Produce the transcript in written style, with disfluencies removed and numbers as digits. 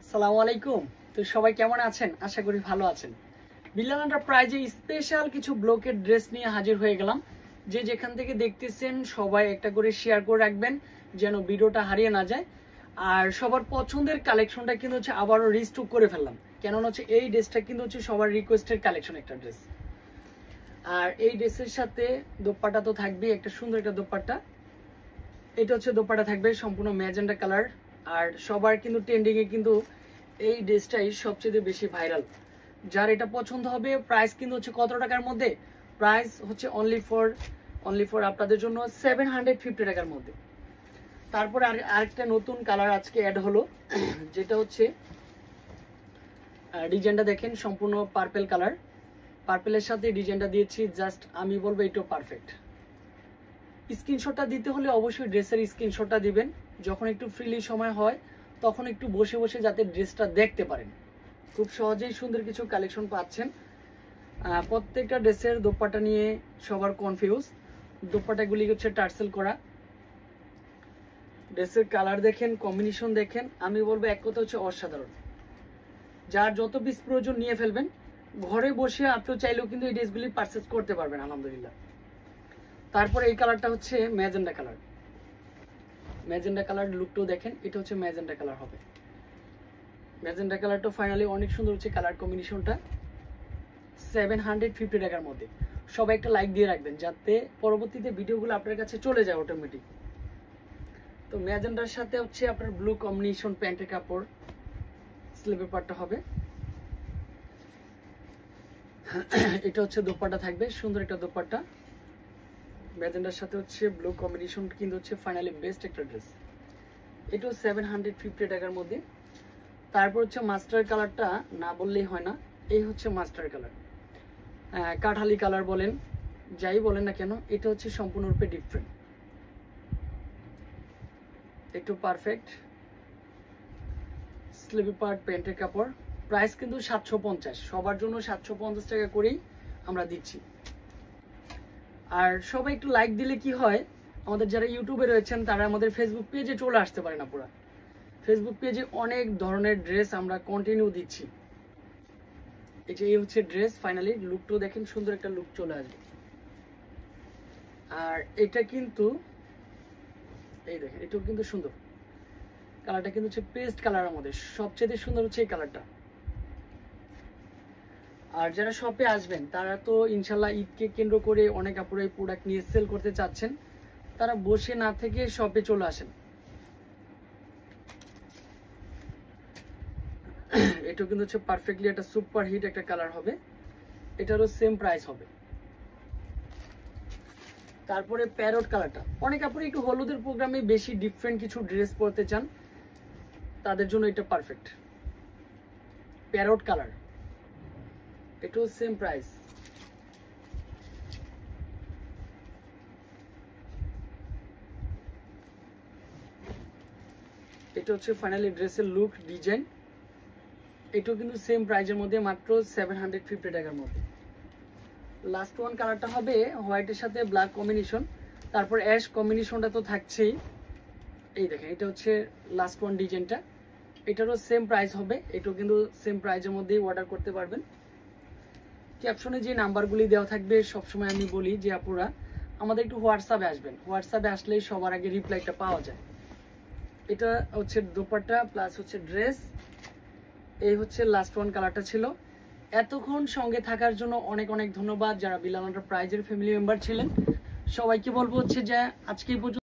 আসসালামু আলাইকুম। তো সবাই কেমন আছেন? আশা করি ভালো আছেন। বিলাল এন্টারপ্রাইজে স্পেশাল কিছু ব্লকের ড্রেস নিয়ে হাজির হয়ে গেলাম। যে যেখান থেকে দেখতেছেন সবাই একটা করে শেয়ার করে রাখবেন যেন ভিডিওটা হারিয়ে না যায়। আর সবার পছন্দের কালেকশনটা কিন্তু হচ্ছে আবারও রিস্টক করে ফেললাম, কেননা হচ্ছে এই ড্রেসটা কিন্তু হচ্ছে সবার রিকোয়েস্টের কালেকশন একটা ড্রেস। আর এই ড্রেসের সাথে দোপাট্টা তো থাকবেই, একটা সুন্দর একটা দোপাট্টা। এটা হচ্ছে দোপাট্টা থাকবে সম্পূর্ণ ম্যাজেন্ডা কালার। আর সবার কিন্তু ট্রেন্ডিং এ কিন্তু এই ড্রেসটাই সবচেয়ে বেশি ভাইরাল। যার এটা পছন্দ হবে, প্রাইস কিন্তু হচ্ছে কত টাকার মধ্যে? প্রাইস হচ্ছে অনলি ফর আপনাদের জন্য 750 টাকার মধ্যে। তারপরে আরেকটা নতুন কালার আজকে অ্যাড হলো, যেটা হচ্ছে ডিজাইনটা দেখেন সম্পূর্ণ পার্পেল কালার। পার্পেলের সাথে ডিজাইনটা দিয়েছি, জাস্ট আমি বলবো এটাও পারফেক্ট। স্ক্রিনশটটা দিতে হলে অবশ্যই ড্রেসের স্ক্রিনশটটা দিবেন। যখন একটু ফ্রিলি সময় হয় তখন একটু বসে বসে যাতে ড্রেসটা দেখতে পারেন। খুব সহজেই সুন্দর কিছু কালেকশন পাচ্ছেন। প্রত্যেকটা ড্রেসের দোপাট্টা নিয়ে সবার কনফিউজ। দোপাট্টাগুলি হচ্ছে টার্সেল করা। ড্রেসের কালার দেখেন, কম্বিনেশন দেখেন, আমি বলবো এক কথা হচ্ছে অসাধারণ। যার যত পিস প্রয়োজন নিয়ে ফেলবেন। ঘরে বসে আপনি চাইলেও কিন্তু এই ড্রেসগুলি পারচেজ করতে পারবেন আলহামদুলিল্লাহ। তারপরে এই কালারটা হচ্ছে ম্যাজেন্ডা কালার। ম্যাজেন্ডা কালার লুকটাও দেখেন, এটা হচ্ছে ম্যাজেন্ডা কালার হবে। ম্যাজেন্ডা কালারটা ফাইনালি অনেক সুন্দর হচ্ছে কালার কম্বিনেশনটা। 750 টাকার মধ্যে। সবাই একটা লাইক দিয়ে রাখবেন যাতে পরবর্তীতে ভিডিওগুলো আপনার কাছে চলে যায় অটোমেটিক। তো ম্যাজেন্ডার সাথে হচ্ছে আপনার ব্লু কম্বিনেশন প্যান্টের কাপড়, স্লিভের পার্টটা হবে। এটা হচ্ছে দোপাট্টা থাকবে, সুন্দর একটা দোপাট্টা। ম্যাজেন্ডার সাথে হচ্ছে ব্লু কম্বিনেশন কিন্তু হচ্ছে ফাইনালি বেস্ট একটা ড্রেস। এটাও 750 টাকার মধ্যে। তারপর হচ্ছে মাস্টার কালারটা না বললেই হয় না, এই হচ্ছে মাস্টার কালার। কাঠালি কালার বলেন, যাই বলেন না কেন, এটা হচ্ছে সম্পূর্ণরূপে ডিফারেন্ট, একটু পারফেক্ট। স্লিভি পার্ট প্যান্টের কাপড়। প্রাইস কিন্তু 750, সবার জন্য 750 টাকা করেই আমরা দিচ্ছি। আর সবাই একটু লাইক দিলে কি হয়, আমাদের যারা ইউটিউবে রয়েছেন তারা আমাদের ফেসবুক পেজে চলে আসতে পারে না। পুরা ফেসবুক পেজে অনেক ধরনের ড্রেস আমরা কন্টিনিউ দিচ্ছি। এই হচ্ছে ড্রেস, ফাইনালি লুকটাও দেখেন, সুন্দর একটা লুক চলে আসবে। আর এটা কিন্তু এই দেখেন, এটাও কিন্তু সুন্দর কালারটা, কিন্তু হচ্ছে পেস্ট কালারের মধ্যে সবচেয়ে সুন্দর হচ্ছে এই কালারটা। আর যারা শপে আসবেন তারা তো ইনশাল্লাহ ঈদকে কেন্দ্র করে অনেক আপুরা এই প্রোডাক্ট নিয়ে সেল করতে চাচ্ছেন, তারা বসে না থেকে শপে চলে আসেন। এটাও কিন্তু হচ্ছে পারফেক্টলি একটা সুপার হিট একটা কালার হবে। এটারও সেম প্রাইস হবে। তারপরে প্যারট কালারটা, অনেক আপুরা একটু হলুদের প্রোগ্রামে বেশি ডিফারেন্ট কিছু ড্রেস পরতে চান, তাদের জন্য এটা পারফেক্ট। প্যারট কালার, এটাও সেম প্রাইস। এটা হচ্ছে ফাইনালি ড্রেসের লুক ডিজাইন। এটাও কিন্তু সেম প্রাইজের মধ্যে, মাত্র 750 টাকার মধ্যে। লাস্ট ওয়ান কালারটা হবে হোয়াইটের সাথে ব্ল্যাক কম্বিনেশন, তারপর অ্যাশ কম্বিনেশনটা তো থাকছেই। এই দেখেন, এটা হচ্ছে লাস্ট ওয়ান ডিজাইনটা। এটারও সেম প্রাইস হবে, এটাও কিন্তু সেম প্রাইজের মধ্যেই অর্ডার করতে পারবেন। ক্যাপশনে যে নাম্বারগুলি দেওয়া থাকবে, সবসময় আমি বলি যে আপুরা আমাদের একটু হোয়াটসঅ্যাপে আসবেন, হোয়াটসঅ্যাপে আসলেই সবার আগে রিপ্লাইটা পাওয়া যায়। এটা হচ্ছে দোপাট্টা প্লাস হচ্ছে ড্রেস। এই হচ্ছে লাস্ট ওয়ান কালারটা ছিল। এতক্ষণ সঙ্গে থাকার জন্য অনেক অনেক ধন্যবাদ। যারা বিলাল এন্টারপ্রাইজের ফ্যামিলি মেম্বার ছিলেন সবাইকে বলবো হচ্ছে যে আজকে